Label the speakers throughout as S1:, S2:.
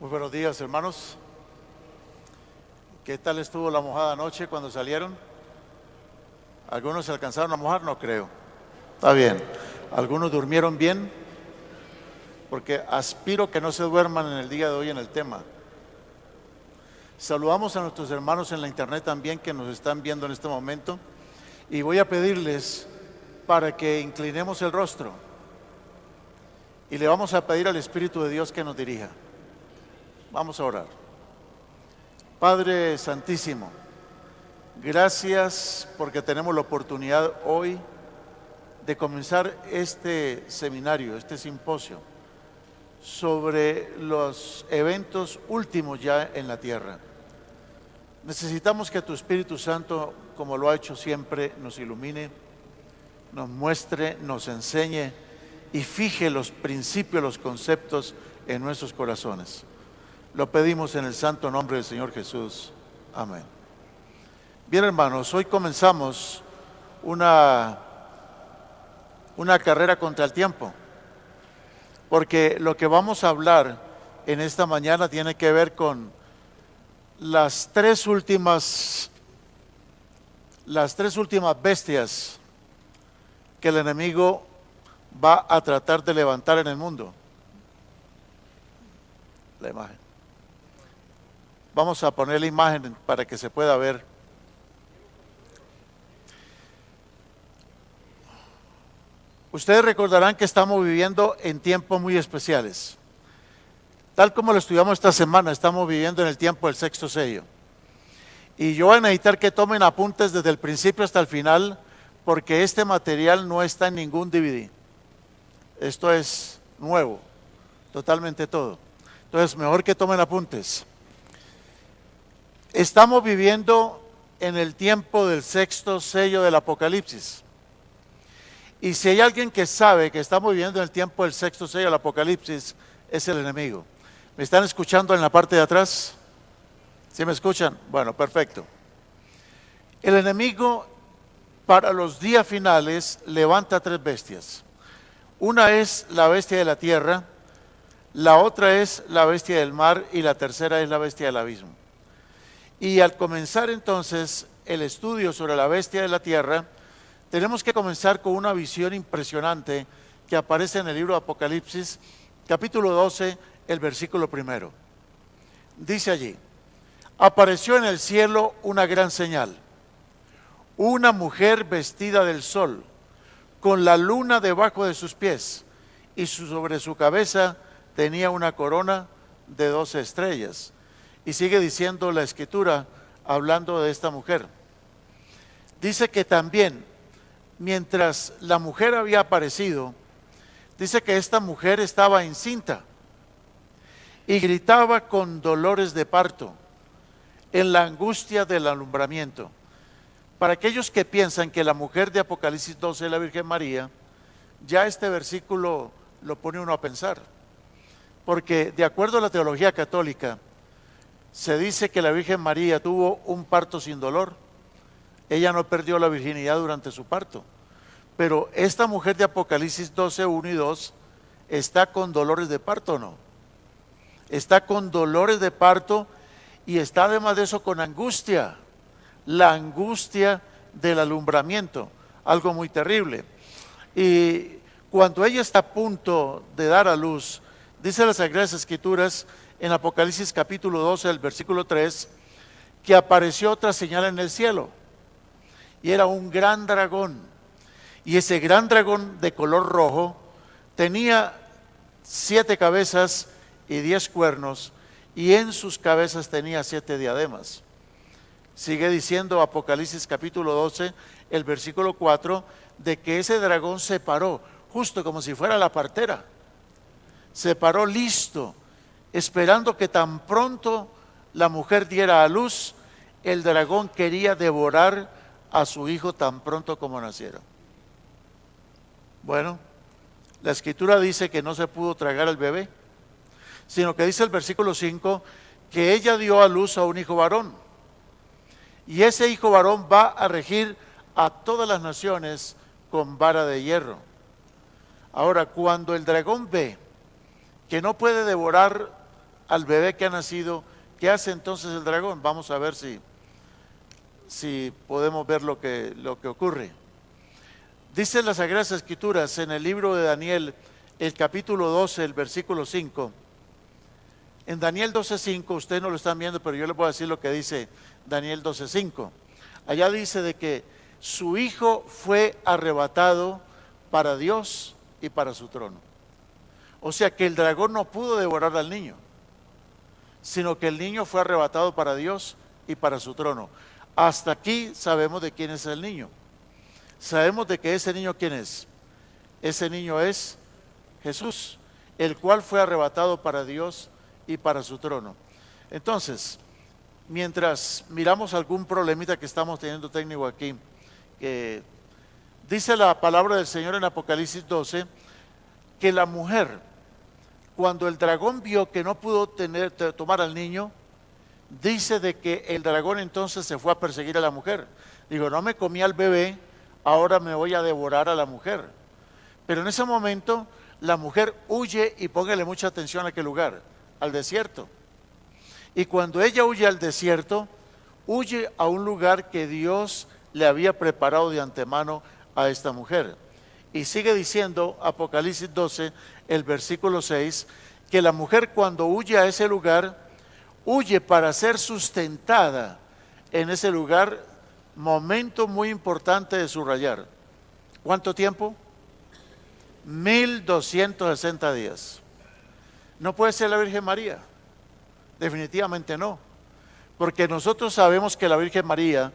S1: Muy buenos días, hermanos. ¿Qué tal estuvo la mojada anoche cuando salieron? ¿Algunos se alcanzaron a mojar? No creo. Está bien. ¿Algunos durmieron bien? Porque aspiro que no se duerman en el día de hoy en el tema. Saludamos a nuestros hermanos en la internet también que nos están viendo en este momento. Y voy a pedirles para que inclinemos el rostro. Y le vamos a pedir al Espíritu de Dios que nos dirija. Vamos a orar. Padre Santísimo, gracias porque tenemos la oportunidad hoy de comenzar este seminario, este simposio, sobre los eventos últimos ya en la tierra. Necesitamos que tu Espíritu Santo, como lo ha hecho siempre, nos ilumine, nos muestre, nos enseñe y fije los principios, los conceptos en nuestros corazones. Lo pedimos en el santo nombre del Señor Jesús. Amén. Bien, hermanos, hoy comenzamos una carrera contra el tiempo, porque lo que vamos a hablar en esta mañana tiene que ver con las tres últimas bestias que el enemigo va a tratar de levantar en el mundo. La imagen. Vamos a poner la imagen para que se pueda ver. Ustedes recordarán que estamos viviendo en tiempos muy especiales. Tal como lo estudiamos esta semana, estamos viviendo en el tiempo del sexto sello. Y yo voy a necesitar que tomen apuntes desde el principio hasta el final, porque este material no está en ningún DVD. Esto es nuevo, totalmente todo. Entonces, mejor que tomen apuntes. Estamos viviendo en el tiempo del sexto sello del Apocalipsis. Y si hay alguien que sabe que estamos viviendo en el tiempo del sexto sello del Apocalipsis, es el enemigo. ¿Me están escuchando en la parte de atrás? ¿Sí me escuchan? Bueno, perfecto. El enemigo para los días finales levanta tres bestias. Una es la bestia de la tierra, la otra es la bestia del mar y la tercera es la bestia del abismo. Y al comenzar entonces el estudio sobre la bestia de la tierra, tenemos que comenzar con una visión impresionante que aparece en el libro de Apocalipsis, capítulo 12, el versículo 1. Dice allí: apareció en el cielo una gran señal, una mujer vestida del sol, con la luna debajo de sus pies, y sobre su cabeza tenía una corona de 12 estrellas. Y sigue diciendo la escritura, hablando de esta mujer. Dice que también, mientras la mujer había aparecido, dice que esta mujer estaba encinta y gritaba con dolores de parto, en la angustia del alumbramiento. Para aquellos que piensan que la mujer de Apocalipsis 12 es la Virgen María, ya este versículo lo pone uno a pensar. Porque de acuerdo a la teología católica, se dice que la Virgen María tuvo un parto sin dolor. Ella no perdió la virginidad durante su parto. Pero esta mujer de Apocalipsis 12, 1 y 2 está con dolores de parto, ¿o no? Está con dolores de parto y está además de eso con angustia. La angustia del alumbramiento, algo muy terrible. Y cuando ella está a punto de dar a luz, dice las Sagradas Escrituras en Apocalipsis capítulo 12, el versículo 3, que apareció otra señal en el cielo, y era un gran dragón, y ese gran dragón de color rojo tenía 7 cabezas y 10 cuernos, y en sus cabezas tenía 7 diademas. Sigue diciendo Apocalipsis capítulo 12, el versículo 4, de que ese dragón se paró, justo como si fuera la partera. Se paró listo, esperando que tan pronto la mujer diera a luz, el dragón quería devorar a su hijo tan pronto como naciera. Bueno, la escritura dice que no se pudo tragar al bebé, sino que dice el versículo 5, que ella dio a luz a un hijo varón. Y ese hijo varón va a regir a todas las naciones con vara de hierro. Ahora, cuando el dragón ve que no puede devorar al bebé que ha nacido, ¿qué hace entonces el dragón? Vamos a ver si podemos ver lo que ocurre. Dice las Sagradas Escrituras en el libro de Daniel, el capítulo 12, el versículo 5. En Daniel 12:5, ustedes no lo están viendo, pero yo les voy a decir lo que dice Daniel 12:5. Allá dice de que su hijo fue arrebatado para Dios y para su trono. O sea que el dragón no pudo devorar al niño, sino que el niño fue arrebatado para Dios y para su trono. Hasta aquí sabemos de quién es el niño. Sabemos de que ese niño, ¿quién es? Ese niño es Jesús, el cual fue arrebatado para Dios y para su trono. Entonces, mientras miramos algún problemita que estamos teniendo técnico aquí, que dice la palabra del Señor en Apocalipsis 12, que la mujer, cuando el dragón vio que no pudo tomar al niño, dice de que el dragón entonces se fue a perseguir a la mujer. Digo, no me comí al bebé, ahora me voy a devorar a la mujer. Pero en ese momento la mujer huye, y póngale mucha atención a qué lugar, al desierto. Y cuando ella huye al desierto, huye a un lugar que Dios le había preparado de antemano a esta mujer. Y sigue diciendo Apocalipsis 12, el versículo 6, que la mujer cuando huye a ese lugar, huye para ser sustentada en ese lugar, momento muy importante de subrayar. ¿Cuánto tiempo? 1260 días. No puede ser la Virgen María, definitivamente no, porque nosotros sabemos que la Virgen María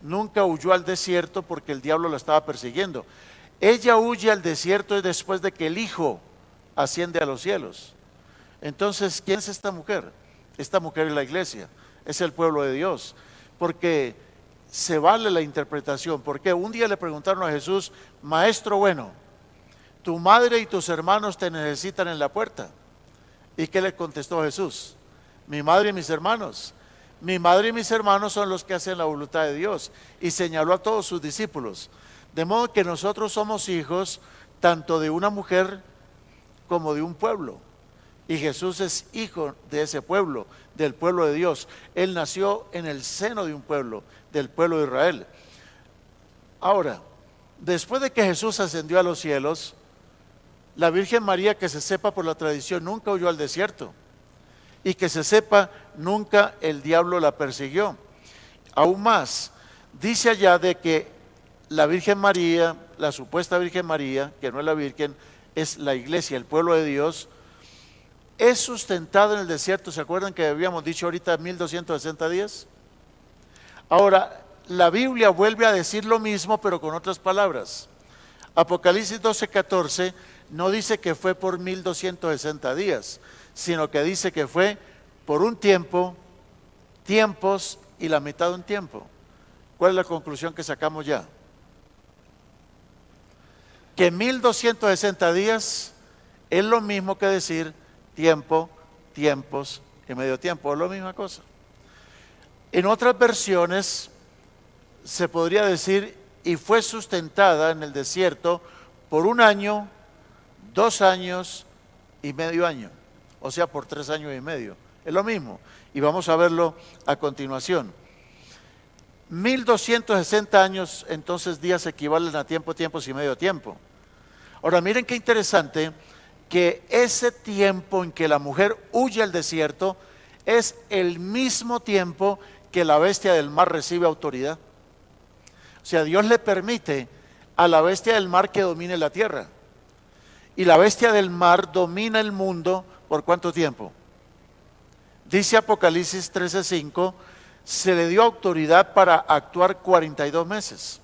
S1: nunca huyó al desierto porque el diablo la estaba persiguiendo. Ella huye al desierto después de que el Hijo asciende a los cielos. Entonces, ¿quién es esta mujer? Esta mujer es la iglesia, es el pueblo de Dios, porque se vale la interpretación. Porque un día le preguntaron a Jesús: maestro bueno, tu madre y tus hermanos te necesitan en la puerta. ¿Y qué le contestó Jesús? Mi madre y mis hermanos. Mi madre y mis hermanos son los que hacen la voluntad de Dios. Y señaló a todos sus discípulos. De modo que nosotros somos hijos tanto de una mujer como de un pueblo. Y Jesús es hijo de ese pueblo, del pueblo de Dios. Él nació en el seno de un pueblo, del pueblo de Israel. Ahora, después de que Jesús ascendió a los cielos, la Virgen María, que se sepa por la tradición, nunca huyó al desierto. Y que se sepa, nunca el diablo la persiguió. Aún más, dice allá de que la Virgen María, la supuesta Virgen María, que no es la Virgen, es la iglesia, el pueblo de Dios, es sustentada en el desierto. ¿Se acuerdan que habíamos dicho ahorita 1260 días? Ahora, la Biblia vuelve a decir lo mismo, pero con otras palabras. Apocalipsis 12:14 no dice que fue por 1260 días, sino que dice que fue por un tiempo, tiempos y la mitad de un tiempo. ¿Cuál es la conclusión que sacamos ya? Que 1260 días es lo mismo que decir tiempo, tiempos y medio tiempo, es la misma cosa. En otras versiones se podría decir: y fue sustentada en el desierto por 1 año, 2 años y medio año, o sea, por 3 años y medio. Es lo mismo, y vamos a verlo a continuación. 1260 años, entonces días equivalen a tiempo, tiempos y medio tiempo. Ahora miren qué interesante, que ese tiempo en que la mujer huye al desierto es el mismo tiempo que la bestia del mar recibe autoridad. O sea, Dios le permite a la bestia del mar que domine la tierra. Y la bestia del mar domina el mundo ¿por cuánto tiempo? Dice Apocalipsis 13:5, se le dio autoridad para actuar 42 meses.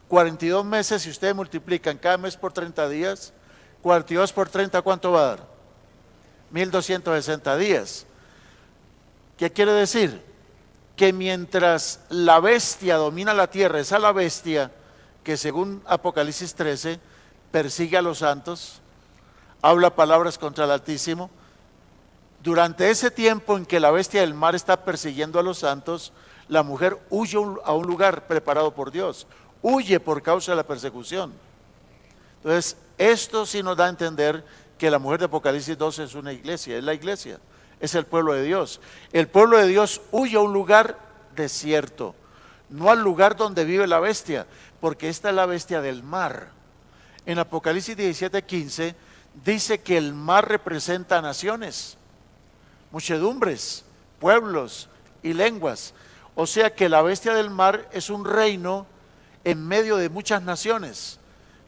S1: 42 meses, si ustedes multiplican cada mes por 30 días, 42 por 30, ¿cuánto va a dar? 1260 días. ¿Qué quiere decir? Que mientras la bestia domina la tierra, esa es la bestia que según Apocalipsis 13 persigue a los santos, habla palabras contra el Altísimo. Durante ese tiempo en que la bestia del mar está persiguiendo a los santos, la mujer huye a un lugar preparado por Dios, huye por causa de la persecución. Entonces, esto sí nos da a entender que la mujer de Apocalipsis 12 es una iglesia, es la iglesia, es el pueblo de Dios. El pueblo de Dios huye a un lugar desierto, no al lugar donde vive la bestia, porque esta es la bestia del mar. En Apocalipsis 17:15 dice que el mar representa naciones, muchedumbres, pueblos y lenguas. O sea que la bestia del mar es un reino en medio de muchas naciones,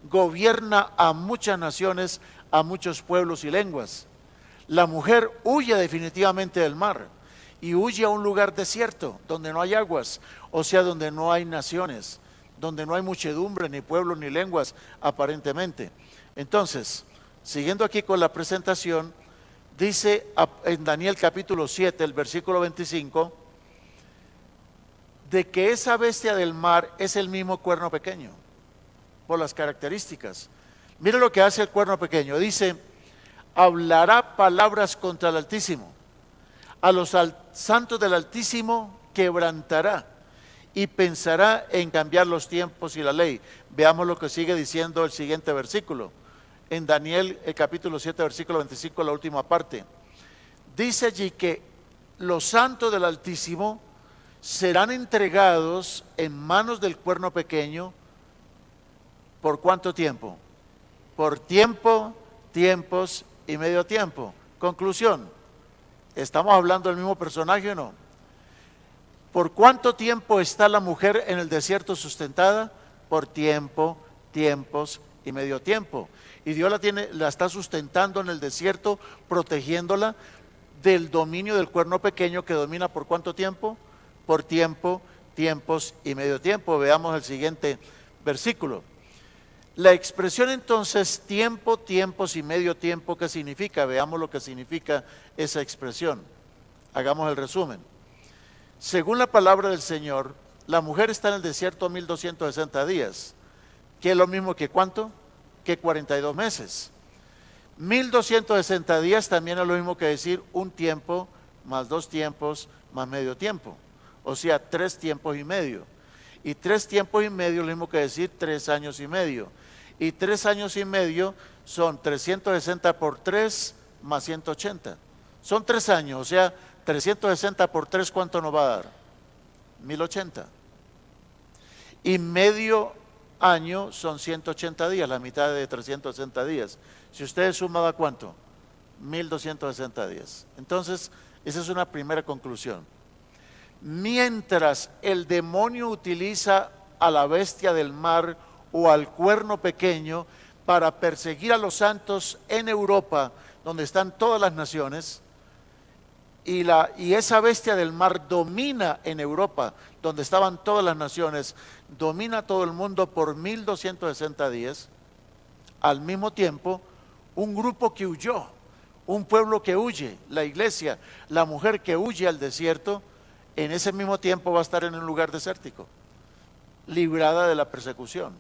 S1: gobierna a muchas naciones, a muchos pueblos y lenguas. La mujer huye definitivamente del mar y huye a un lugar desierto donde no hay aguas, o sea, donde no hay naciones, donde no hay muchedumbre, ni pueblos, ni lenguas, aparentemente. Entonces, siguiendo aquí con la presentación, dice en Daniel capítulo 7, el versículo 25, de que esa bestia del mar es el mismo cuerno pequeño, por las características. Mire lo que hace el cuerno pequeño, dice: hablará palabras contra el Altísimo, a los santos del Altísimo quebrantará, y pensará en cambiar los tiempos y la ley. Veamos lo que sigue diciendo el siguiente versículo, en Daniel el capítulo 7, versículo 25, la última parte. Dice allí que los santos del Altísimo serán entregados en manos del cuerno pequeño. ¿Por cuánto tiempo? Por tiempo, tiempos y medio tiempo. Conclusión, ¿estamos hablando del mismo personaje o no? ¿Por cuánto tiempo está la mujer en el desierto sustentada? Por tiempo, tiempos y medio tiempo. Y Dios la está sustentando en el desierto, protegiéndola del dominio del cuerno pequeño, que domina ¿por cuánto tiempo? Por tiempo, tiempos y medio tiempo. Veamos el siguiente versículo. La expresión entonces tiempo, tiempos y medio tiempo, ¿qué significa? Veamos lo que significa esa expresión. Hagamos el resumen. Según la palabra del Señor, la mujer está en el desierto 1260 días, que es lo mismo que ¿cuánto? Que 42 meses. 1260 días también es lo mismo que decir un tiempo más 2 tiempos más medio tiempo, o sea, 3 tiempos y medio. Y 3 tiempos y medio es lo mismo que decir 3 años y medio. Y 3 años y medio son 360 por 3 más 180. Son 3 años, o sea, 360 por 3, ¿cuánto nos va a dar? 1080. Y medio año son 180 días, la mitad de 360 días. Si ustedes suman, ¿da cuánto? 1260 días. Entonces, esa es una primera conclusión. Mientras el demonio utiliza a la bestia del mar o al cuerno pequeño para perseguir a los santos en Europa, donde están todas las naciones, y esa bestia del mar domina en Europa, donde estaban todas las naciones, domina todo el mundo por 1260 días. Al mismo tiempo, un grupo que huyó, un pueblo que huye, la iglesia, la mujer que huye al desierto, en ese mismo tiempo va a estar en un lugar desértico, librada de la persecución.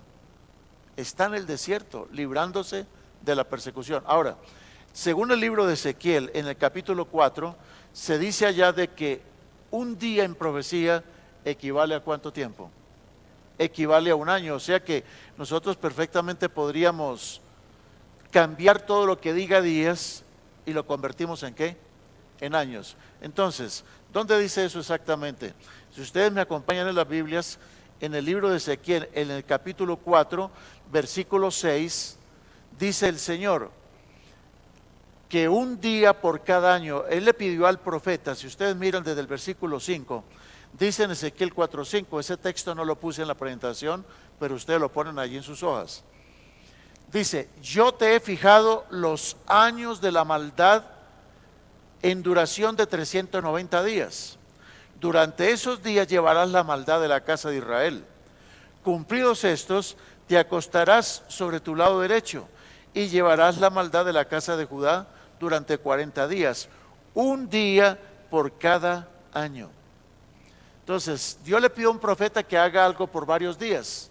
S1: Está en el desierto, librándose de la persecución. Ahora, según el libro de Ezequiel, en el capítulo 4, se dice allá de que un día en profecía equivale a ¿cuánto tiempo? Equivale a un año. O sea que nosotros perfectamente podríamos cambiar todo lo que diga días y lo convertimos ¿en qué? En años. Entonces, ¿dónde dice eso exactamente? Si ustedes me acompañan en las Biblias, en el libro de Ezequiel, en el capítulo 4, versículo 6, dice el Señor que un día por cada año, Él le pidió al profeta, si ustedes miran desde el versículo 5, dice en Ezequiel 4:5, ese texto no lo puse en la presentación, pero ustedes lo ponen allí en sus hojas. Dice: yo te he fijado los años de la maldad en duración de 390 días. Durante esos días llevarás la maldad de la casa de Israel. Cumplidos estos, te acostarás sobre tu lado derecho y llevarás la maldad de la casa de Judá durante 40 días, un día por cada año. Entonces, Dios le pidió a un profeta que haga algo por varios días.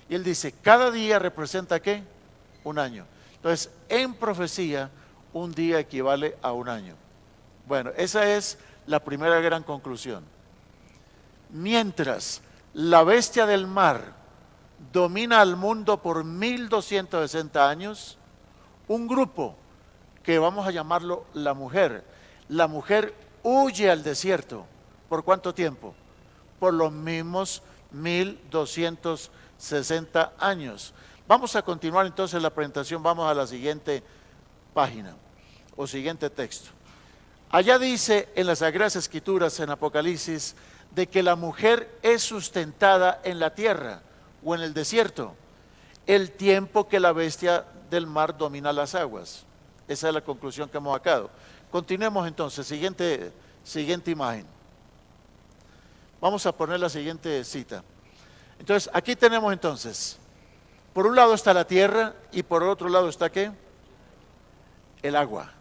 S1: Y él dice, cada día representa ¿qué? Un año. Entonces, en profecía, un día equivale a un año. Bueno, esa es la primera gran conclusión. Mientras la bestia del mar domina al mundo por 1260 años, un grupo que vamos a llamarlo la mujer, La mujer huye al desierto. ¿Por cuánto tiempo? Por los mismos 1260 años. Vamos a continuar entonces la presentación, vamos a la siguiente página o siguiente texto. Allá dice en las Sagradas Escrituras, en Apocalipsis, de que la mujer es sustentada en la tierra o en el desierto, el tiempo que la bestia del mar domina las aguas. Esa es la conclusión que hemos sacado. Continuemos entonces, siguiente imagen. Vamos a poner la siguiente cita. Entonces, aquí tenemos entonces, por un lado está la tierra y por otro lado está ¿qué? El agua.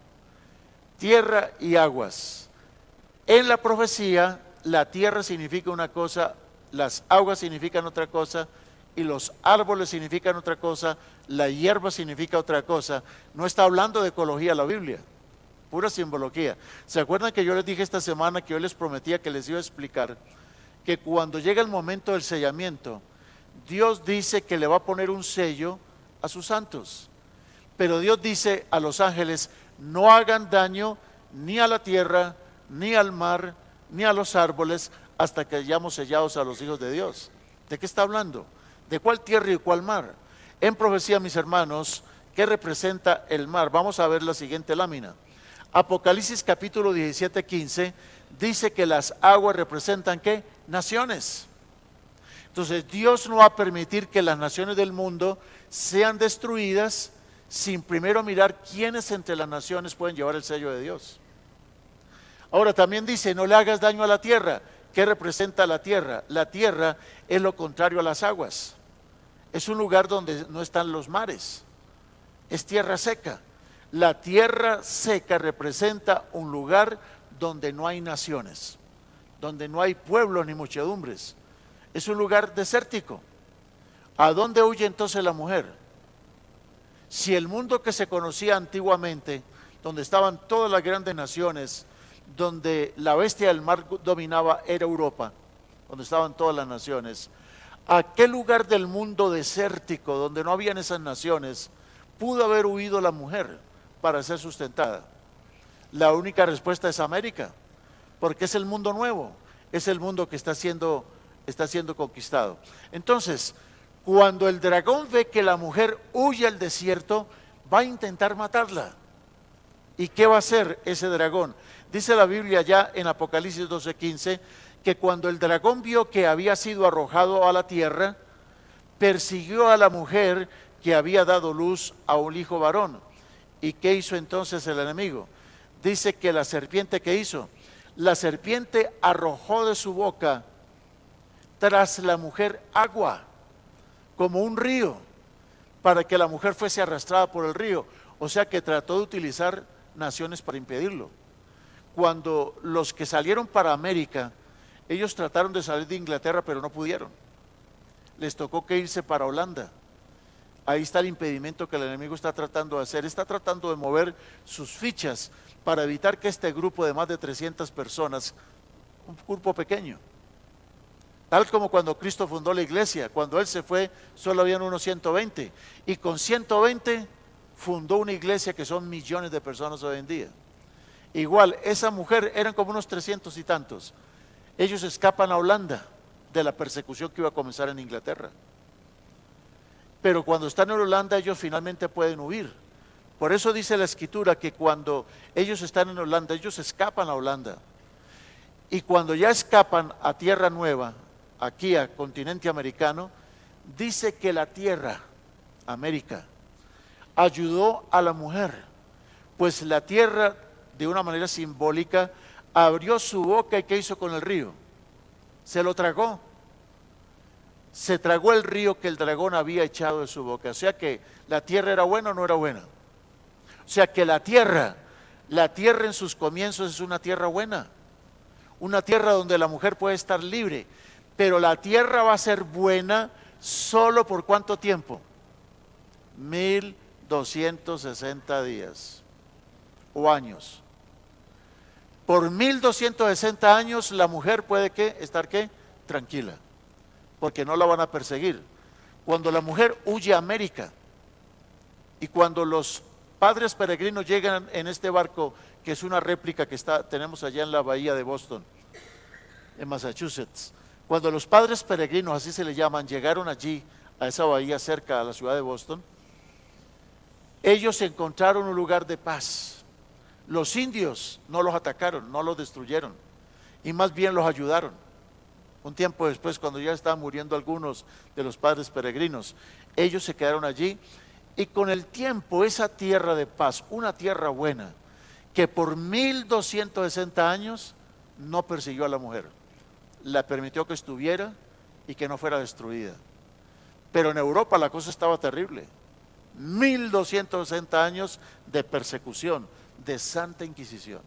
S1: Tierra y aguas. En la profecía, la tierra significa una cosa, las aguas significan otra cosa, y los árboles significan otra cosa, la hierba significa otra cosa. No está hablando de ecología la Biblia, pura simbología. ¿Se acuerdan que yo les dije esta semana que yo les prometía que les iba a explicar que cuando llega el momento del sellamiento, Dios dice que le va a poner un sello a sus santos? Pero Dios dice a los ángeles, no hagan daño ni a la tierra, ni al mar, ni a los árboles, hasta que hayamos sellados a los hijos de Dios. ¿De qué está hablando? ¿De cuál tierra y cuál mar? En profecía, mis hermanos, ¿qué representa el mar? Vamos a ver la siguiente lámina. Apocalipsis capítulo 17, 15, dice que las aguas representan ¿qué? Naciones. Entonces Dios no va a permitir que las naciones del mundo sean destruidas sin primero mirar quiénes entre las naciones pueden llevar el sello de Dios. Ahora también dice, no le hagas daño a la tierra. ¿Qué representa la tierra? La tierra es lo contrario a las aguas. Es un lugar donde no están los mares. Es tierra seca. La tierra seca representa un lugar donde no hay naciones, donde no hay pueblos ni muchedumbres. Es un lugar desértico. ¿A dónde huye entonces la mujer? Si el mundo que se conocía antiguamente, donde estaban todas las grandes naciones, donde la bestia del mar dominaba, era Europa, donde estaban todas las naciones, ¿a qué lugar del mundo desértico, donde no habían esas naciones, pudo haber huido la mujer para ser sustentada? La única respuesta es América, porque es el mundo nuevo, es el mundo que está siendo conquistado. Entonces, cuando el dragón ve que la mujer huye al desierto, va a intentar matarla. ¿Y qué va a hacer ese dragón? Dice la Biblia ya en Apocalipsis 12:15 que cuando el dragón vio que había sido arrojado a la tierra, persiguió a la mujer que había dado luz a un hijo varón. ¿Y qué hizo entonces el enemigo? Dice que la serpiente, ¿qué hizo? La serpiente arrojó de su boca tras la mujer agua, como un río, para que la mujer fuese arrastrada por el río. O sea que trató de utilizar naciones para impedirlo. Cuando los que salieron para América, ellos trataron de salir de Inglaterra, pero no pudieron. Les tocó que irse para Holanda. Ahí está el impedimento que el enemigo está tratando de hacer. Está tratando de mover sus fichas para evitar que este grupo de más de 300 personas, un grupo pequeño, tal como cuando Cristo fundó la iglesia, cuando Él se fue solo habían unos 120, y con 120 fundó una iglesia que son millones de personas hoy en día. Igual, esa mujer eran como unos 300 y tantos. Ellos escapan a Holanda de la persecución que iba a comenzar en Inglaterra. Pero cuando están en Holanda, ellos finalmente pueden huir. Por eso dice la Escritura que cuando ellos están en Holanda, ellos escapan a Holanda. Y cuando ya escapan a tierra nueva, aquí a continente americano, dice que la tierra, América, ayudó a la mujer, pues la tierra, de una manera simbólica, abrió su boca. ¿Y qué hizo con el río? Se lo tragó. Se tragó el río que el dragón había echado de su boca. O sea que la tierra era buena o no era buena. O sea que la tierra en sus comienzos es una tierra buena, una tierra donde la mujer puede estar libre, pero la tierra va a ser buena solo por ¿cuánto tiempo? 1260 días o años. Por 1260 años la mujer puede estar tranquila, porque no la van a perseguir. Cuando la mujer huye a América y cuando los padres peregrinos llegan en este barco, que es una réplica que tenemos allá en la bahía de Boston, en Massachusetts. Cuando los padres peregrinos, así se le llaman, llegaron allí, a esa bahía cerca a la ciudad de Boston, ellos encontraron un lugar de paz. Los indios no los atacaron, no los destruyeron, y más bien los ayudaron. Un tiempo después, cuando ya estaban muriendo algunos de los padres peregrinos, ellos se quedaron allí, y con el tiempo esa tierra de paz, una tierra buena, que por 1260 años no persiguió a la mujer, la permitió que estuviera y que no fuera destruida. Pero en Europa la cosa estaba terrible. 1260 años de persecución, de Santa Inquisición.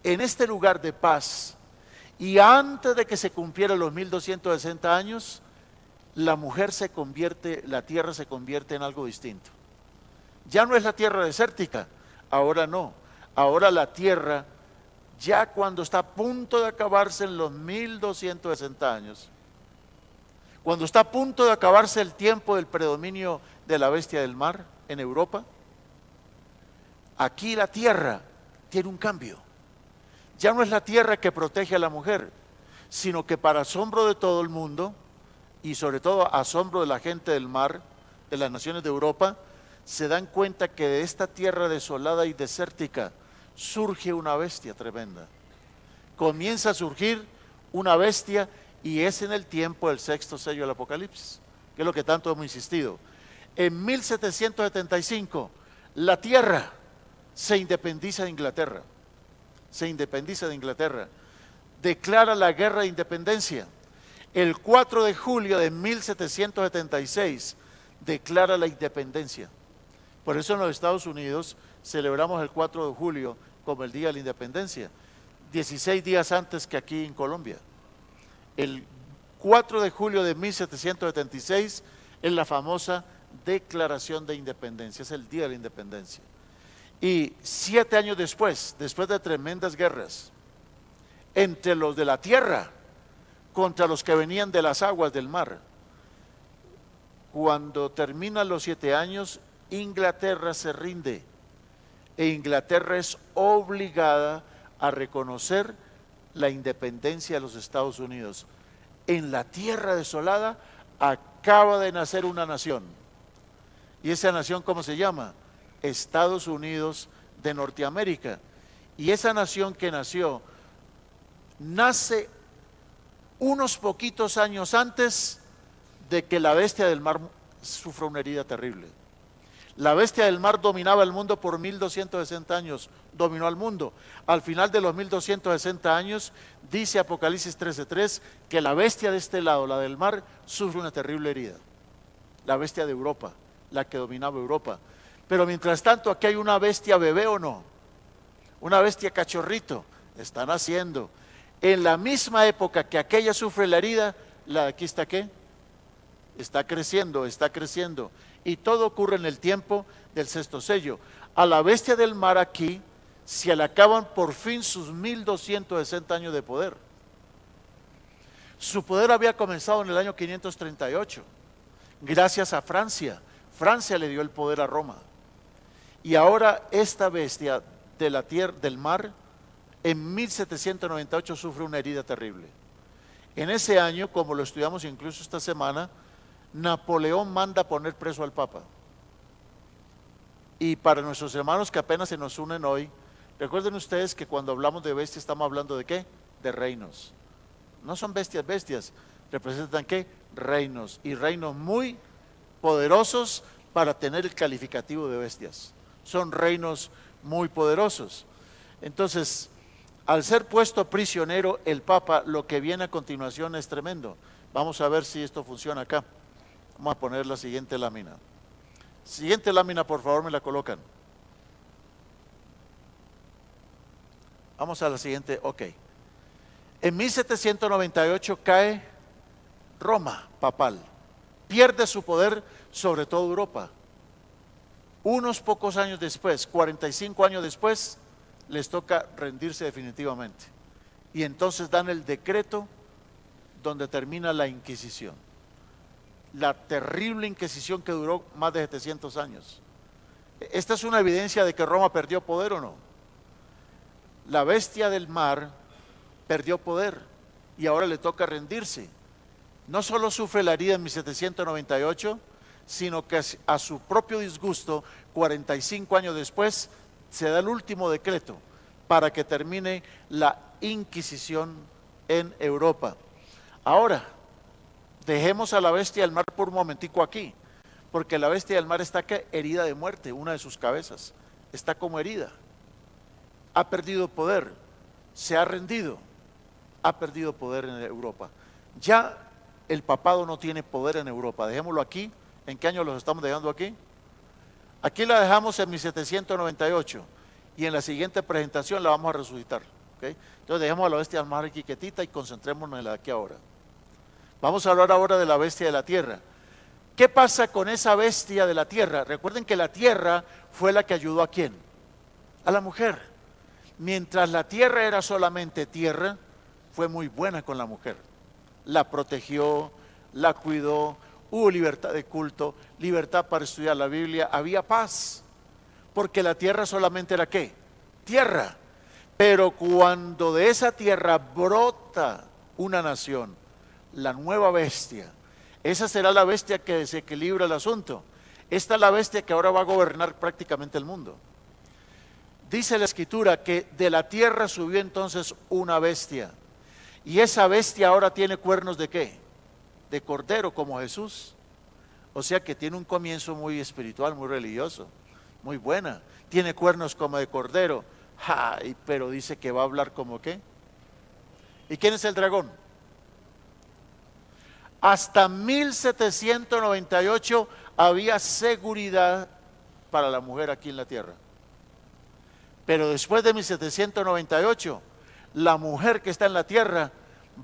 S1: En este lugar de paz, y antes de que se cumplieran los 1260 años, la mujer se convierte, la tierra se convierte en algo distinto. Ya no es la tierra desértica, ahora no. Ahora la tierra, ya cuando está a punto de acabarse en los 1260 años, cuando está a punto de acabarse el tiempo del predominio de la bestia del mar en Europa, aquí la tierra tiene un cambio. Ya no es la tierra que protege a la mujer, sino que para asombro de todo el mundo, y sobre todo asombro de la gente del mar, de las naciones de Europa, se dan cuenta que de esta tierra desolada y desértica surge una bestia tremenda. Comienza a surgir una bestia, y es en el tiempo del sexto sello del Apocalipsis, que es lo que tanto hemos insistido. En 1775, la tierra se independiza de Inglaterra, declara la guerra de independencia. El 4 de julio de 1776 declara la independencia. Por eso en los Estados Unidos celebramos el 4 de julio como el Día de la Independencia, 16 días antes que aquí en Colombia. El 4 de julio de 1776 es la famosa Declaración de Independencia, es el Día de la Independencia. Y 7 años después de tremendas guerras entre los de la tierra contra los que venían de las aguas del mar, cuando terminan los 7 años, Inglaterra se rinde, e Inglaterra es obligada a reconocer la independencia de los Estados Unidos. En la tierra desolada acaba de nacer una nación, y esa nación, ¿cómo se llama? Estados Unidos de Norteamérica. Y esa nación que nació, nace unos poquitos años antes de que la bestia del mar sufra una herida terrible. La bestia del mar dominaba el mundo por 1260 años, dominó al mundo. Al final de los 1260 años, dice Apocalipsis 13:3, que la bestia de este lado, la del mar, sufre una terrible herida. La bestia de Europa, la que dominaba Europa. Pero mientras tanto, aquí hay una bestia bebé, ¿o no? Una bestia cachorrito, está naciendo. En la misma época que aquella sufre la herida, la de aquí está ¿qué? Está creciendo, está creciendo. Y todo ocurre en el tiempo del sexto sello. A la bestia del mar aquí se le acaban por fin sus 1260 años de poder. Su poder había comenzado en el año 538, gracias a Francia. Francia le dio el poder a Roma. Y ahora esta bestia de la tierra, del mar, en 1798 sufre una herida terrible. En ese año, como lo estudiamos incluso esta semana, Napoleón manda poner preso al Papa. Y para nuestros hermanos que apenas se nos unen hoy, recuerden ustedes que cuando hablamos de bestias estamos hablando de ¿qué? De reinos. No son bestias, bestias. Representan ¿qué? Reinos. Y reinos muy poderosos para tener el calificativo de bestias. Son reinos muy poderosos. Entonces, al ser puesto prisionero el Papa, lo que viene a continuación es tremendo. Vamos a ver si esto funciona acá. Vamos a poner la siguiente lámina. Siguiente lámina, por favor, me la colocan. Vamos a la siguiente, ok. En 1798 cae Roma papal. Pierde su poder sobre toda Europa. Unos pocos años después, 45 años después, les toca rendirse definitivamente. Y entonces dan el decreto donde termina la Inquisición. La terrible Inquisición que duró más de 700 años. Esta es una evidencia de que Roma perdió poder o no. La bestia del mar perdió poder y ahora le toca rendirse. No solo sufre la herida en 1798, sino que a su propio disgusto, 45 años después, se da el último decreto para que termine la Inquisición en Europa. Ahora, dejemos a la bestia del mar por un momentico aquí, porque la bestia del mar está herida de muerte, una de sus cabezas está como herida. Ha perdido poder, se ha rendido, ha perdido poder en Europa. Ya el papado no tiene poder en Europa, dejémoslo aquí. ¿En qué año los estamos dejando aquí? Aquí la dejamos en 1798 y en la siguiente presentación la vamos a resucitar. ¿Okay? Entonces dejemos a la bestia del mar aquí quietita y concentrémonos en la de aquí ahora. Vamos a hablar ahora de la bestia de la tierra. ¿Qué pasa con esa bestia de la tierra? Recuerden que la tierra fue la que ayudó ¿a quién? A la mujer. Mientras la tierra era solamente tierra, fue muy buena con la mujer. La protegió, la cuidó, hubo libertad de culto, libertad para estudiar la Biblia, había paz. Porque la tierra solamente era ¿qué? Tierra. Pero cuando de esa tierra brota una nación, la nueva bestia, esa será la bestia que desequilibra el asunto. Esta es la bestia que ahora va a gobernar prácticamente el mundo. Dice la escritura que de la tierra subió entonces una bestia. Y esa bestia ahora tiene cuernos ¿de qué? De cordero, como Jesús. O sea que tiene un comienzo muy espiritual, muy religioso, muy buena. Tiene cuernos como de cordero. Ay, pero dice que va a hablar como ¿qué? ¿Y quién es el dragón? Hasta 1798 había seguridad para la mujer aquí en la tierra. Pero después de 1798, la mujer que está en la tierra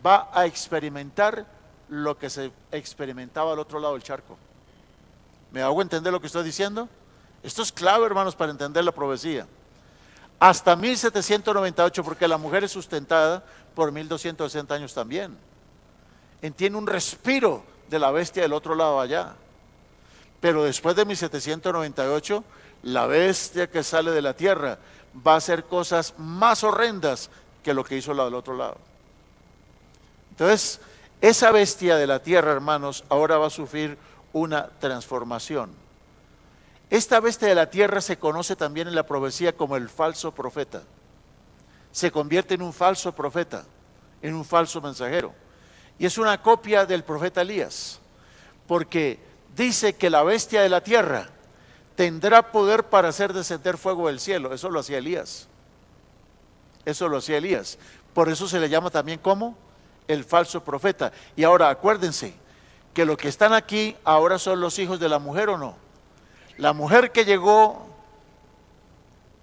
S1: va a experimentar lo que se experimentaba al otro lado del charco. ¿Me hago entender lo que estoy diciendo? Esto es clave, hermanos, para entender la profecía. Hasta 1798, porque la mujer es sustentada por 1260 años también. Tiene un respiro de la bestia del otro lado allá. Pero después de 1798, la bestia que sale de la tierra va a hacer cosas más horrendas que lo que hizo la del otro lado. Entonces, esa bestia de la tierra, hermanos, ahora va a sufrir una transformación. Esta bestia de la tierra se conoce también en la profecía como el falso profeta. Se convierte en un falso profeta, en un falso mensajero. Y es una copia del profeta Elías, porque dice que la bestia de la tierra tendrá poder para hacer descender fuego del cielo. Eso lo hacía Elías. Eso lo hacía Elías. Por eso se le llama también como el falso profeta. Y ahora acuérdense que los que están aquí ahora son los hijos de la mujer, ¿o no? La mujer que llegó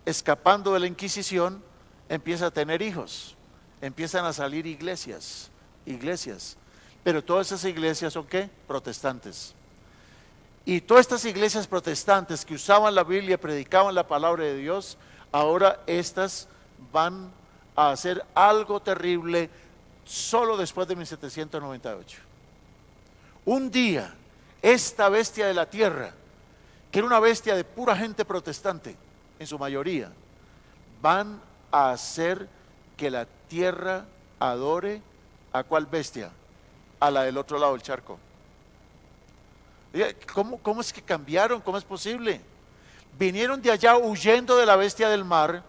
S1: escapando de la Inquisición empieza a tener hijos, empiezan a salir iglesias, pero todas esas iglesias son ¿qué? Protestantes. Y todas estas iglesias protestantes que usaban la Biblia, predicaban la palabra de Dios, ahora estas van a hacer algo terrible solo después de 1798. Un día, esta bestia de la tierra, que era una bestia de pura gente protestante, en su mayoría, van a hacer que la tierra adore ¿a cuál bestia? A la del otro lado del charco. ¿Cómo es que cambiaron? ¿Cómo es posible? Vinieron de allá huyendo de la bestia del mar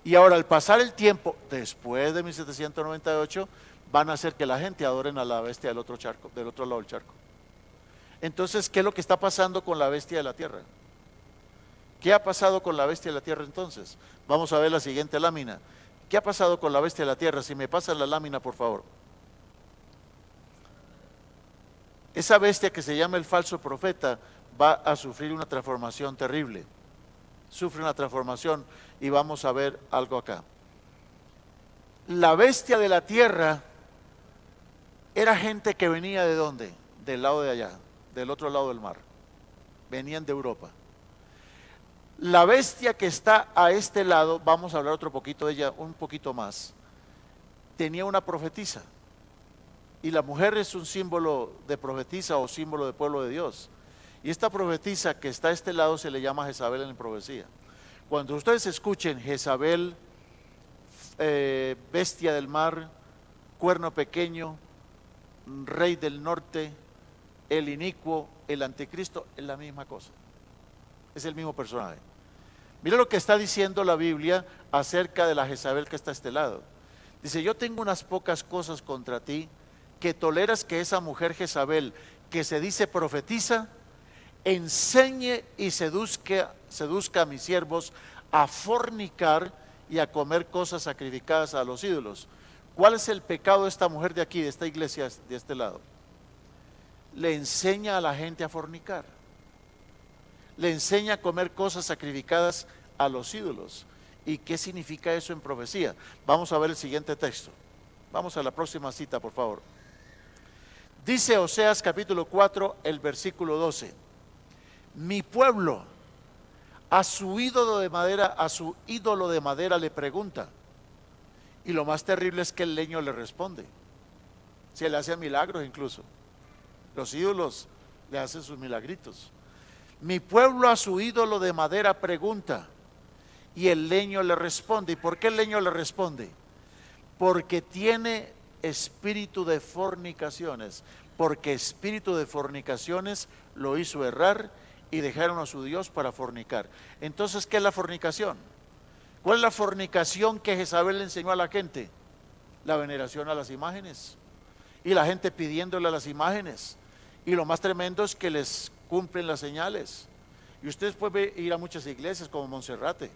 S1: y ahora al pasar el tiempo, después de 1798, van a hacer que la gente adoren a la bestia del otro charco, del otro lado del charco. Entonces, ¿qué es lo que está pasando con la bestia de la tierra? ¿Qué ha pasado con la bestia de la tierra entonces? Vamos a ver la siguiente lámina. ¿Qué ha pasado con la bestia de la tierra? Si me pasan la lámina, por favor. Esa bestia que se llama el falso profeta va a sufrir una transformación terrible. Sufre una transformación y vamos a ver algo acá. La bestia de la tierra era gente que venía ¿de dónde? Del lado de allá, del otro lado del mar. Venían de Europa. La bestia que está a este lado, vamos a hablar otro poquito de ella, un poquito más, tenía una profetisa. Y la mujer es un símbolo de profetisa o símbolo de pueblo de Dios. Y esta profetisa que está a este lado se le llama Jezabel en la profecía. Cuando ustedes escuchen Jezabel, bestia del mar, cuerno pequeño, rey del norte, el inicuo, el anticristo, es la misma cosa. Es el mismo personaje. Mira lo que está diciendo la Biblia acerca de la Jezabel que está a este lado. Dice, yo tengo unas pocas cosas contra ti, que toleras que esa mujer Jezabel, que se dice profetiza, enseñe y seduzca a mis siervos a fornicar y a comer cosas sacrificadas a los ídolos. ¿Cuál es el pecado de esta mujer de aquí, de esta iglesia de este lado? Le enseña a la gente a fornicar. Le enseña a comer cosas sacrificadas a los ídolos. ¿Y qué significa eso en profecía? Vamos a ver el siguiente texto. Vamos a la próxima cita, por favor. Dice Oseas capítulo 4, el versículo 12. Mi pueblo a su ídolo de madera le pregunta. Y lo más terrible es que el leño le responde. Se le hace milagros incluso. Los ídolos le hacen sus milagritos. Mi pueblo a su ídolo de madera pregunta, y el leño le responde. ¿Y por qué el leño le responde? Porque tiene espíritu de fornicaciones, porque espíritu de fornicaciones lo hizo errar y dejaron a su Dios para fornicar. Entonces, ¿qué es la fornicación? ¿Cuál es la fornicación que Jezabel le enseñó a la gente? La veneración a las imágenes, y la gente pidiéndole a las imágenes, y lo más tremendo es que les cumplen las señales. Y ustedes pueden ir a muchas iglesias como Monserrate,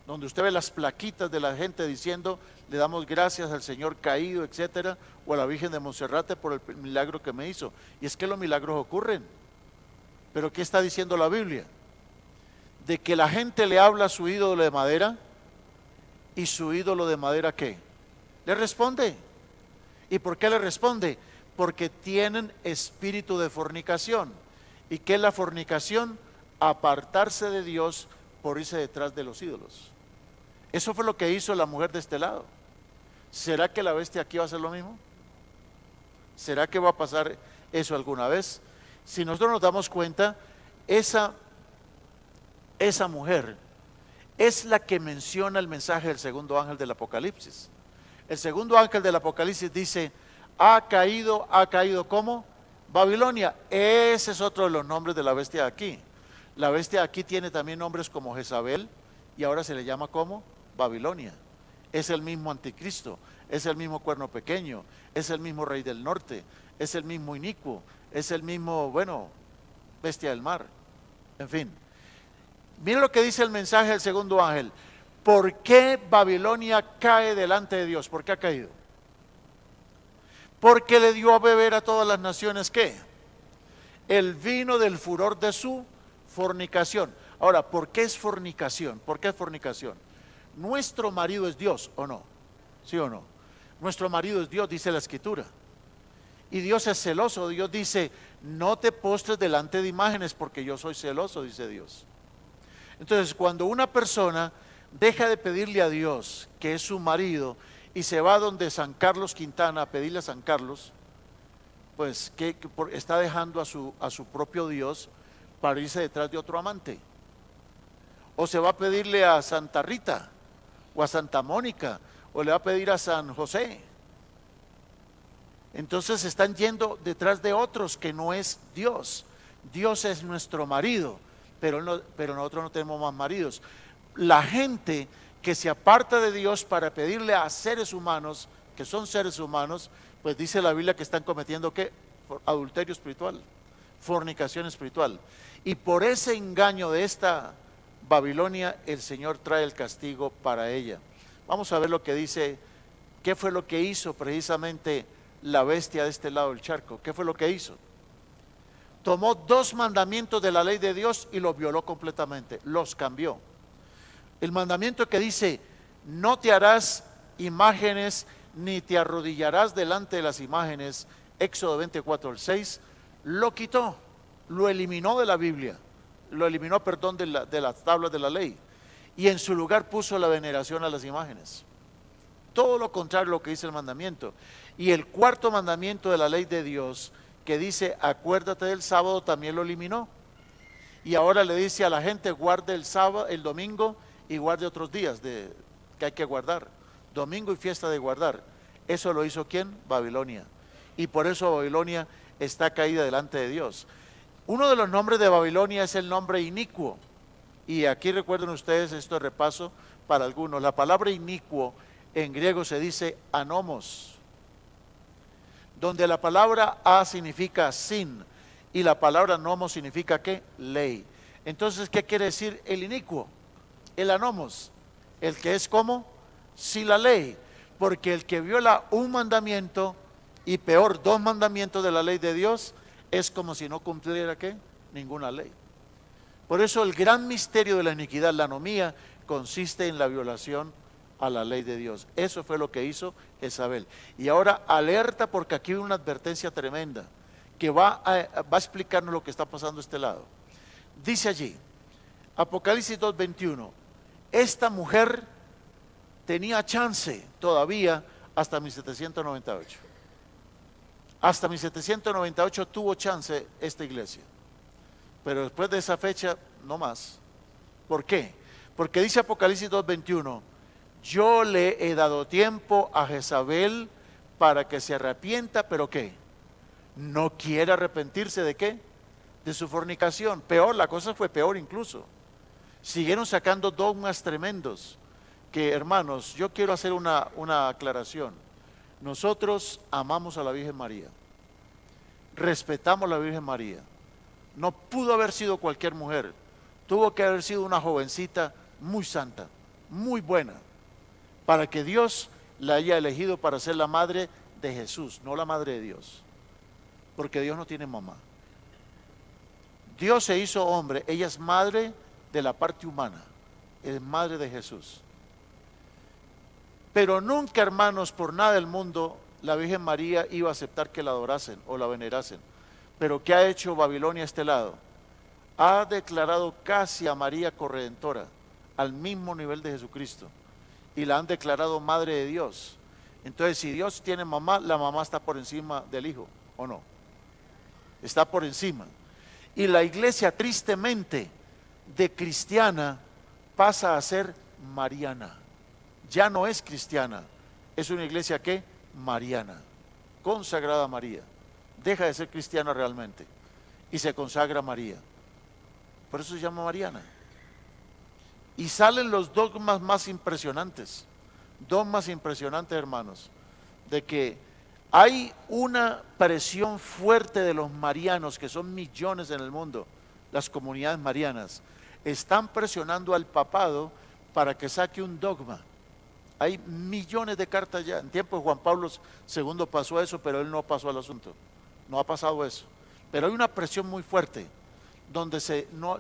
S1: donde usted ve las plaquitas de la gente diciendo, le damos gracias al Señor caído, etcétera, o a la Virgen de Monserrate por el milagro que me hizo. Y es que los milagros ocurren. Pero ¿qué está diciendo la Biblia? De que la gente le habla a su ídolo de madera, y su ídolo de madera ¿qué? Le responde. ¿Y por qué le responde? Porque tienen espíritu de fornicación. ¿Y qué es la fornicación? Apartarse de Dios por irse detrás de los ídolos. Eso fue lo que hizo la mujer de este lado. ¿Será que la bestia aquí va a hacer lo mismo? ¿Será que va a pasar eso alguna vez? Si nosotros nos damos cuenta, esa mujer es la que menciona el mensaje del segundo ángel del Apocalipsis. El segundo ángel del Apocalipsis dice, ha caído ¿cómo? Babilonia. Ese es otro de los nombres de la bestia de aquí. La bestia de aquí tiene también nombres como Jezabel, y ahora se le llama ¿cómo? Babilonia. Es el mismo anticristo, es el mismo cuerno pequeño, es el mismo rey del norte, es el mismo inicuo, es el mismo, bestia del mar. En fin, miren lo que dice el mensaje del segundo ángel. ¿Por qué Babilonia cae delante de Dios? ¿Por qué ha caído? Porque le dio a beber a todas las naciones, ¿qué? El vino del furor de su fornicación. Ahora, ¿por qué es fornicación? ¿Por qué es fornicación? Nuestro marido es Dios, ¿o no? ¿Sí o no? Nuestro marido es Dios, dice la Escritura. Y Dios es celoso. Dios dice, no te postres delante de imágenes porque yo soy celoso, dice Dios. Entonces, cuando una persona deja de pedirle a Dios, que es su marido, y se va donde San Carlos Quintana a pedirle a San Carlos, pues está dejando a su propio Dios para irse detrás de otro amante. O se va a pedirle a Santa Rita, o a Santa Mónica, o le va a pedir a San José. Entonces están yendo detrás de otros que no es Dios. Dios es nuestro marido, pero nosotros no tenemos más maridos. La gente que se aparta de Dios para pedirle a seres humanos, que son seres humanos, pues dice la Biblia que están cometiendo ¿qué? Adulterio espiritual, fornicación espiritual. Y por ese engaño de esta Babilonia, el Señor trae el castigo para ella. Vamos a ver lo que dice, qué fue lo que hizo precisamente la bestia de este lado del charco. ¿Qué fue lo que hizo? Tomó 2 mandamientos de la ley de Dios y los violó completamente, los cambió. El mandamiento que dice, no te harás imágenes ni te arrodillarás delante de las imágenes, Éxodo 24:6, lo quitó, lo eliminó de la Biblia, lo eliminó, de las tablas de la ley, y en su lugar puso la veneración a las imágenes. Todo lo contrario a lo que dice el mandamiento. Y el 4.º mandamiento de la ley de Dios, que dice acuérdate del sábado, también lo eliminó. Y ahora le dice a la gente guarde el sábado, el domingo y guarde otros días que hay que guardar. Domingo y fiesta de guardar. Eso lo hizo ¿quién? Babilonia. Y por eso Babilonia está caída delante de Dios. Uno de los nombres de Babilonia es el nombre inicuo. Y aquí recuerden ustedes, esto de repaso para algunos. La palabra inicuo en griego se dice anomos, donde la palabra a significa sin y la palabra nomos significa ¿qué? Ley. Entonces, ¿qué quiere decir el inicuo? El anomos, el que es como si la ley, porque el que viola un mandamiento y peor 2 mandamientos de la ley de Dios es como si no cumpliera ¿qué? Ninguna ley. Por eso el gran misterio de la iniquidad, la anomía, consiste en la violación a la ley de Dios. Eso fue lo que hizo Jezabel. Y ahora alerta, porque aquí hay una advertencia tremenda que va a explicarnos lo que está pasando a este lado. Dice allí, Apocalipsis 2:21, esta mujer tenía chance todavía hasta 1798. Hasta 1798 tuvo chance esta iglesia, pero después de esa fecha no más. ¿Por qué? Porque dice Apocalipsis 2:21, yo le he dado tiempo a Jezabel para que se arrepienta, pero ¿qué? No quiere arrepentirse ¿de qué? De su fornicación. Peor, la cosa fue peor incluso. Siguieron sacando dogmas tremendos que, hermanos, yo quiero hacer una aclaración. Nosotros amamos a la Virgen María, respetamos a la Virgen María. No pudo haber sido cualquier mujer, tuvo que haber sido una jovencita muy santa, muy buena, para que Dios la haya elegido para ser la madre de Jesús, no la madre de Dios, porque Dios no tiene mamá. Dios se hizo hombre, ella es madre de la parte humana, es madre de Jesús. Pero nunca, hermanos, por nada del mundo, la Virgen María iba a aceptar que la adorasen o la venerasen. Pero ¿qué ha hecho Babilonia a este lado? Ha declarado casi a María corredentora, al mismo nivel de Jesucristo, y la han declarado madre de Dios. Entonces, si Dios tiene mamá, la mamá está por encima del hijo, ¿o no? Está por encima. Y la iglesia, tristemente, de cristiana, pasa a ser mariana. Ya no es cristiana, es una iglesia ¿qué? Mariana, consagrada a María. Deja de ser cristiana realmente y se consagra a María. Por eso se llama mariana. Y salen los dogmas más impresionantes, hermanos, de que hay una presión fuerte de los marianos, que son millones en el mundo, las comunidades marianas, están presionando al papado para que saque un dogma. Hay millones de cartas ya. En tiempo de Juan Pablo II pasó eso, pero él no pasó al asunto. No ha pasado eso. Pero hay una presión muy fuerte, donde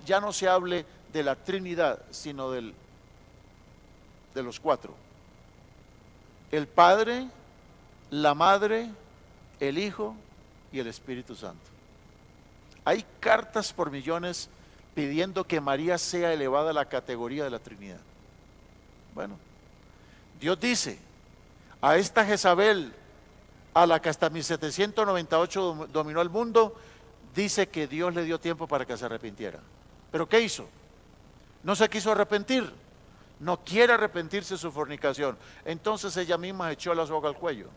S1: ya no se hable de la Trinidad, sino de los 4. El Padre, la Madre, el Hijo y el Espíritu Santo. Hay cartas por millones pidiendo que María sea elevada a la categoría de la Trinidad. Bueno, Dios dice, a esta Jezabel, a la que hasta 1798 dominó el mundo, dice que Dios le dio tiempo para que se arrepintiera. ¿Pero qué hizo? No se quiso arrepentir, no quiere arrepentirse de su fornicación. Entonces ella misma echó la soga al cuello.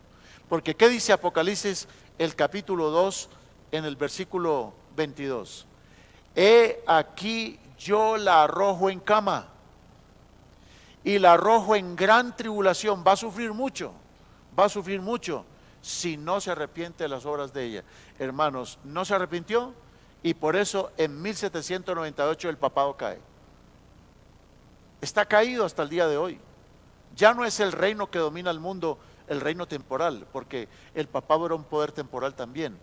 S1: Porque ¿qué dice Apocalipsis, el capítulo 2, en el versículo 22? He aquí yo la arrojo en cama y la arrojo en gran tribulación. Va a sufrir mucho si no se arrepiente de las obras de ella. Hermanos, no se arrepintió y por eso en 1798 el papado cae. Está caído hasta el día de hoy. Ya no es el reino que domina el mundo, el reino temporal, porque el papado era un poder temporal también.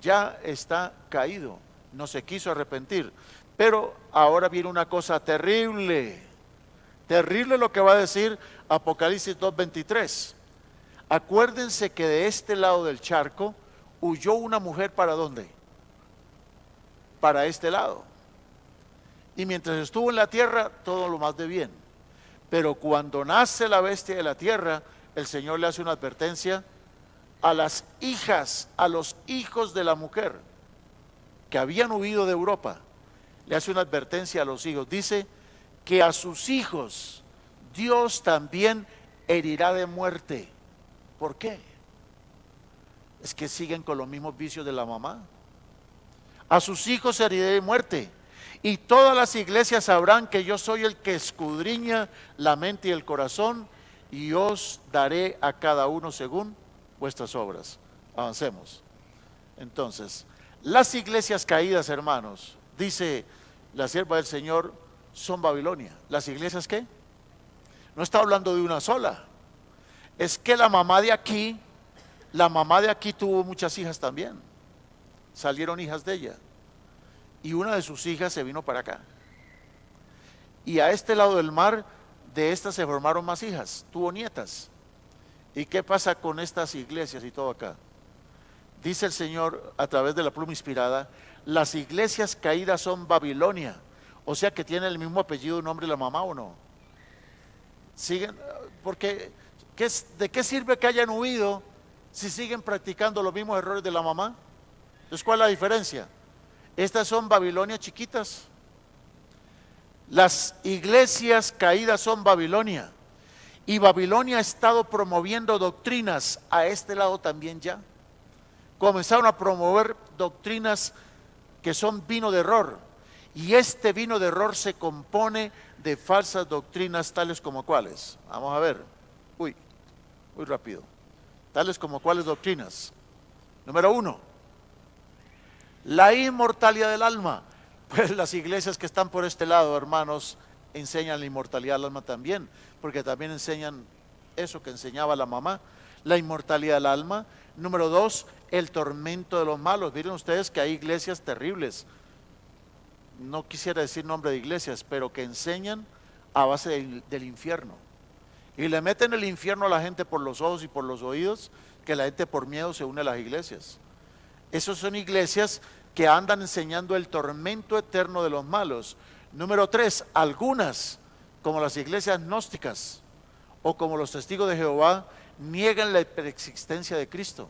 S1: Ya está caído, no se quiso arrepentir. Pero ahora viene una cosa terrible. Terrible lo que va a decir Apocalipsis 2:23. Acuérdense que de este lado del charco huyó una mujer, ¿para dónde? Para este lado. Y mientras estuvo en la tierra, todo lo más de bien. Pero cuando nace la bestia de la tierra, el Señor le hace una advertencia a las hijas, a los hijos de la mujer que habían huido de Europa, le hace una advertencia a los hijos. Dice que a sus hijos Dios también herirá de muerte. ¿Por qué? Es que siguen con los mismos vicios de la mamá. A sus hijos heriré de muerte, y todas las iglesias sabrán que yo soy el que escudriña la mente y el corazón, y os daré a cada uno según vuestras obras. Avancemos. Entonces, las iglesias caídas, hermanos, dice la sierva del Señor, son Babilonia. ¿Las iglesias qué? No está hablando de una sola. Es que la mamá de aquí tuvo muchas hijas también. Salieron hijas de ella. Y una de sus hijas se vino para acá. Y a este lado del mar, de estas se formaron más hijas. Tuvo nietas. ¿Y qué pasa con estas iglesias y todo acá? Dice el Señor a través de la pluma inspirada, las iglesias caídas son Babilonia. O sea que tiene el mismo apellido, nombre de la mamá, ¿o no? Siguen, porque ¿de qué sirve que hayan huido si siguen practicando los mismos errores de la mamá? Entonces, ¿cuál es la diferencia? Estas son Babilonia chiquitas. Las iglesias caídas son Babilonia. Y Babilonia ha estado promoviendo doctrinas a este lado también ya. Comenzaron a promover doctrinas que son vino de error. Y este vino de error se compone de falsas doctrinas tales como cuáles. Vamos a ver. Muy rápido. Tales como cuáles doctrinas. Número 1. La inmortalidad del alma. Pues las iglesias que están por este lado, hermanos, enseñan la inmortalidad del alma también, porque también enseñan eso que enseñaba la mamá, la inmortalidad del alma. Número 2, el tormento de los malos. Miren ustedes que hay iglesias terribles, no quisiera decir nombre de iglesias, pero que enseñan a base del infierno. Y le meten el infierno a la gente por los ojos y por los oídos, que la gente por miedo se une a las iglesias. Esas son iglesias que andan enseñando el tormento eterno de los malos. Número 3, algunas, como las iglesias gnósticas o como los testigos de Jehová, niegan la preexistencia de Cristo.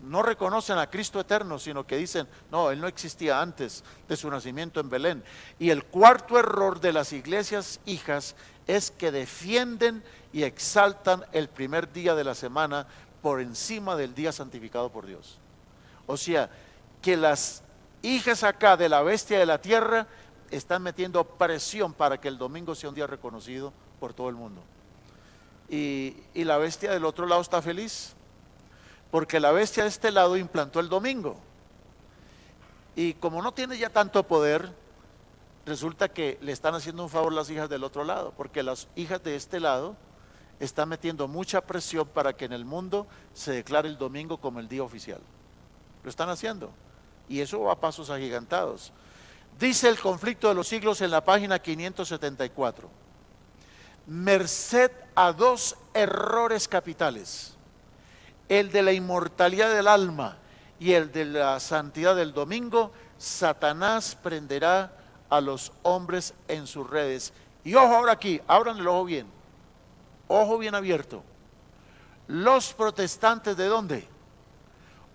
S1: No reconocen a Cristo eterno, sino que dicen, no, Él no existía antes de su nacimiento en Belén. Y el cuarto error de las iglesias hijas es que defienden y exaltan el primer día de la semana por encima del día santificado por Dios. O sea, que las hijas acá de la bestia de la tierra están metiendo presión para que el domingo sea un día reconocido por todo el mundo. Y la bestia del otro lado está feliz, porque la bestia de este lado implantó el domingo. Y como no tiene ya tanto poder, resulta que le están haciendo un favor las hijas del otro lado, porque las hijas de este lado están metiendo mucha presión para que en el mundo se declare el domingo como el día oficial. Lo están haciendo. Y eso va a pasos agigantados. Dice el conflicto de los siglos en la página 574. Merced a dos errores capitales, el de la inmortalidad del alma y el de la santidad del domingo, Satanás prenderá a los hombres en sus redes. Y ojo ahora aquí, abran el ojo bien abierto. Los protestantes, ¿de dónde?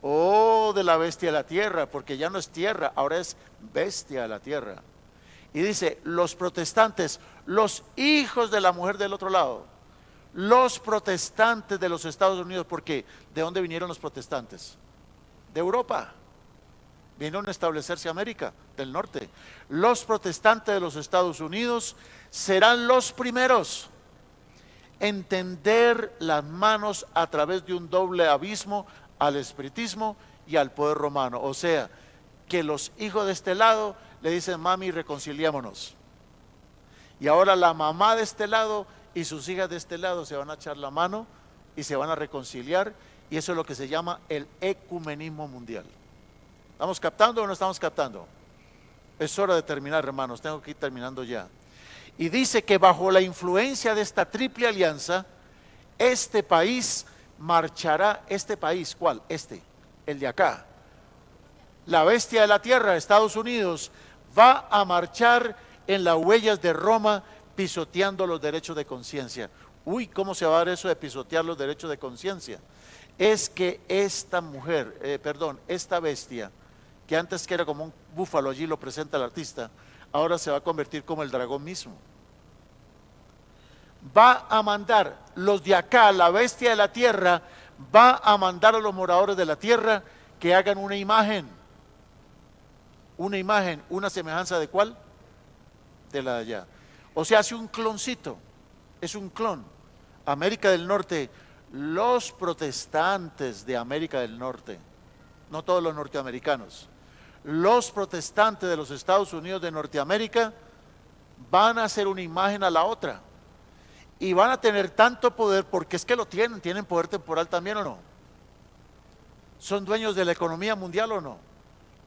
S1: De la bestia de la tierra, porque ya no es tierra, ahora es bestia de la tierra. Y dice, los protestantes, los hijos de la mujer del otro lado, los protestantes de los Estados Unidos, porque ¿de dónde vinieron los protestantes? De Europa. Vinieron a establecerse América del Norte. Los protestantes de los Estados Unidos serán los primeros en tender las manos a través de un doble abismo al espiritismo y al poder romano. O sea, que los hijos de este lado le dicen, mami, reconciliémonos. Y ahora la mamá de este lado y sus hijas de este lado se van a echar la mano y se van a reconciliar. Y eso es lo que se llama el ecumenismo mundial. ¿Estamos captando o no estamos captando? Es hora de terminar, hermanos, tengo que ir terminando ya. Y dice que bajo la influencia de esta triple alianza, este país marchará. ¿Este país cuál? El de acá. La bestia de la tierra, Estados Unidos, va a marchar en las huellas de Roma, pisoteando los derechos de conciencia. Uy, ¿cómo se va a dar eso de pisotear los derechos de conciencia? es que esta mujer, esta bestia, que antes que era como un búfalo, allí lo presenta el artista, ahora se va a convertir como el dragón mismo. Va a mandar los de acá, la bestia de la tierra, va a mandar a los moradores de la tierra que hagan una imagen, una semejanza de ¿cuál? De la de allá. O sea, hace un cloncito, es un clon. América del Norte, los protestantes de América del Norte, no todos los norteamericanos, los protestantes de los Estados Unidos de Norteamérica van a hacer una imagen a la otra y van a tener tanto poder, porque es que lo tienen poder temporal también, ¿o no? ¿Son dueños de la economía mundial o no?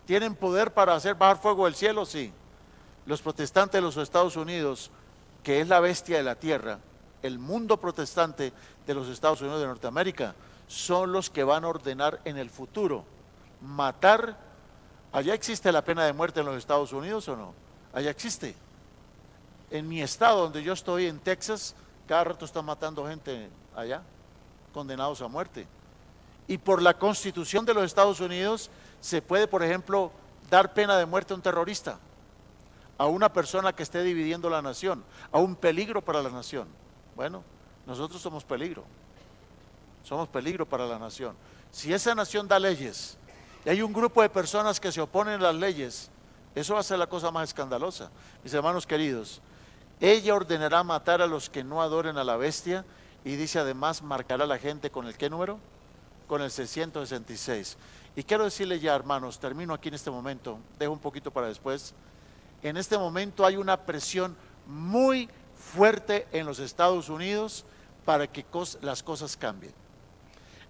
S1: ¿Tienen poder para hacer bajar fuego del cielo? Sí. Los protestantes de los Estados Unidos, que es la bestia de la tierra, el mundo protestante de los Estados Unidos de Norteamérica, son los que van a ordenar en el futuro matar. ¿Allá existe la pena de muerte en los Estados Unidos o no? Allá existe. En mi estado donde yo estoy, en Texas, cada rato están matando gente allá, condenados a muerte. Y por la Constitución de los Estados Unidos se puede, por ejemplo, dar pena de muerte a un terrorista, a una persona que esté dividiendo la nación, a un peligro para la nación. Bueno, nosotros somos peligro para la nación. Si esa nación da leyes y hay un grupo de personas que se oponen a las leyes, eso va a ser la cosa más escandalosa. Mis hermanos queridos, ella ordenará matar a los que no adoren a la bestia, y dice además marcará a la gente con el ¿qué número? Con el 666. Y quiero decirle ya, hermanos, termino aquí en este momento, dejo un poquito para después. En este momento hay una presión muy fuerte en los Estados Unidos para que las cosas cambien.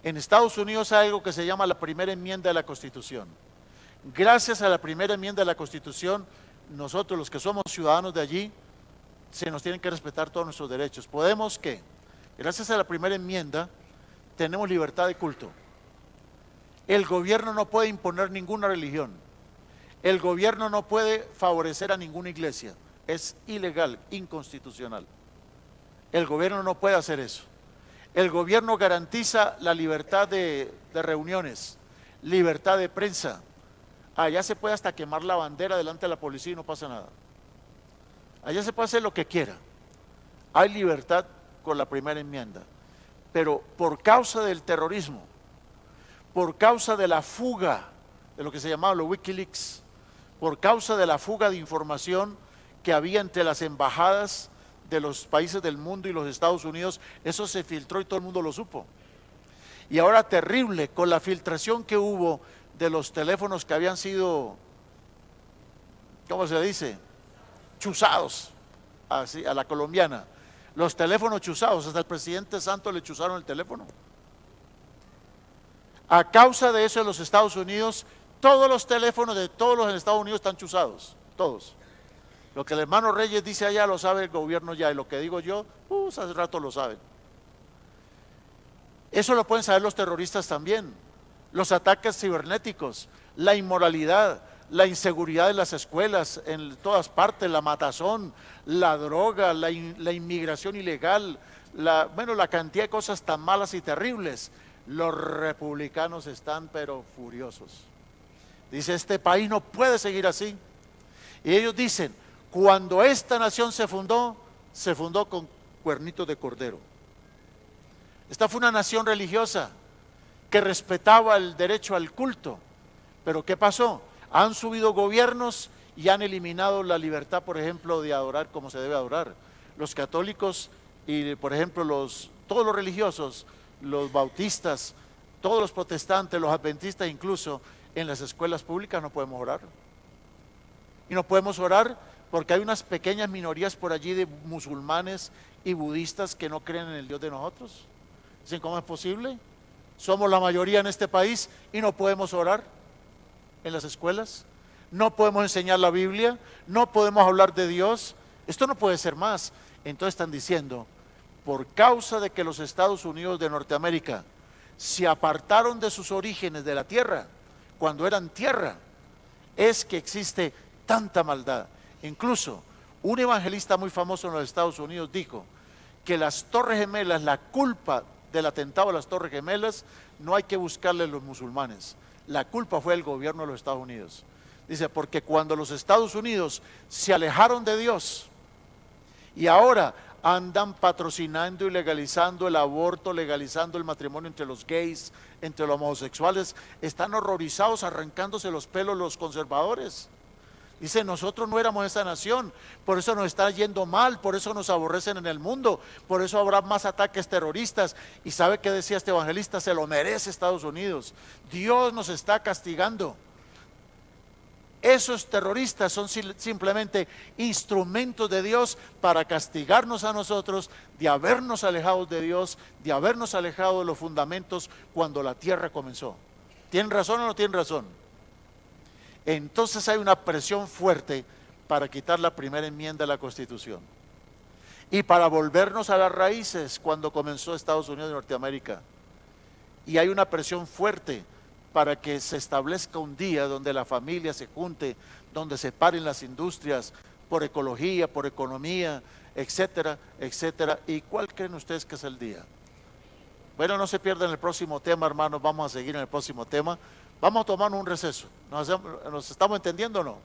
S1: En Estados Unidos hay algo que se llama la primera enmienda de la Constitución. Gracias a la primera enmienda de la Constitución, nosotros los que somos ciudadanos de allí, se nos tienen que respetar todos nuestros derechos. ¿Podemos qué? Gracias a la primera enmienda, tenemos libertad de culto. El gobierno no puede imponer ninguna religión. El gobierno no puede favorecer a ninguna iglesia. Es ilegal, inconstitucional. El gobierno no puede hacer eso. El gobierno garantiza la libertad de reuniones, libertad de prensa. Allá se puede hasta quemar la bandera delante de la policía y no pasa nada. Allá se puede hacer lo que quiera. Hay libertad con la primera enmienda. Pero por causa del terrorismo, por causa de la fuga, de lo que se llamaba los Wikileaks, por causa de la fuga de información que había entre las embajadas de los países del mundo y los Estados Unidos, eso se filtró y todo el mundo lo supo. Y ahora terrible, con la filtración que hubo de los teléfonos que habían sido, ¿cómo se dice? Chuzados, así, a la colombiana. Los teléfonos chuzados, hasta el presidente Santos le chuzaron el teléfono. A causa de eso en los Estados Unidos, todos los teléfonos de todos los en Estados Unidos están chuzados, todos. Lo que el hermano Reyes dice allá lo sabe el gobierno ya, y lo que digo yo, hace rato lo saben. Eso lo pueden saber los terroristas también. Los ataques cibernéticos, la inmoralidad, la inseguridad en las escuelas, en todas partes, la matazón, la droga, la inmigración ilegal, la cantidad de cosas tan malas y terribles. Los republicanos están pero furiosos. Dice, este país no puede seguir así. Y ellos dicen, cuando esta nación se fundó con cuernitos de cordero. Esta fue una nación religiosa que respetaba el derecho al culto. Pero ¿qué pasó? Han subido gobiernos y han eliminado la libertad, por ejemplo, de adorar como se debe adorar. Los católicos y, por ejemplo, todos los religiosos, los bautistas, todos los protestantes, los adventistas incluso, en las escuelas públicas no podemos orar. Y no podemos orar porque hay unas pequeñas minorías por allí de musulmanes y budistas que no creen en el Dios de nosotros. Dicen, ¿cómo es posible? Somos la mayoría en este país y no podemos orar en las escuelas. No podemos enseñar la Biblia, no podemos hablar de Dios. Esto no puede ser más. Entonces están diciendo, por causa de que los Estados Unidos de Norteamérica se apartaron de sus orígenes de la tierra, cuando eran tierra, es que existe tanta maldad. Incluso un evangelista muy famoso en los Estados Unidos dijo que las Torres Gemelas, la culpa del atentado a las Torres Gemelas, no hay que buscarle a los musulmanes. La culpa fue del gobierno de los Estados Unidos. Dice, porque cuando los Estados Unidos se alejaron de Dios y ahora andan patrocinando y legalizando el aborto, legalizando el matrimonio entre los gays, entre los homosexuales, están horrorizados, arrancándose los pelos los conservadores. Dice, nosotros no éramos esa nación, por eso nos está yendo mal, por eso nos aborrecen en el mundo, por eso habrá más ataques terroristas. Y ¿sabe qué decía este evangelista? Se lo merece Estados Unidos. Dios nos está castigando. Esos terroristas son simplemente instrumentos de Dios para castigarnos a nosotros de habernos alejado de Dios, de habernos alejado de los fundamentos cuando la tierra comenzó. ¿Tienen razón o no tienen razón? Entonces hay una presión fuerte para quitar la primera enmienda de la Constitución y para volvernos a las raíces cuando comenzó Estados Unidos de Norteamérica. Y hay una presión fuerte para que se establezca un día donde la familia se junte, donde se paren las industrias por ecología, por economía, etcétera, etcétera. ¿Y cuál creen ustedes que es el día? Bueno, no se pierdan el próximo tema, hermanos, vamos a seguir en el próximo tema. Vamos a tomar un receso. ¿Nos estamos entendiendo o no?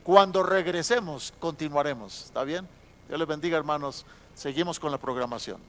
S1: Cuando regresemos, continuaremos. ¿Está bien? Dios les bendiga, hermanos. Seguimos con la programación.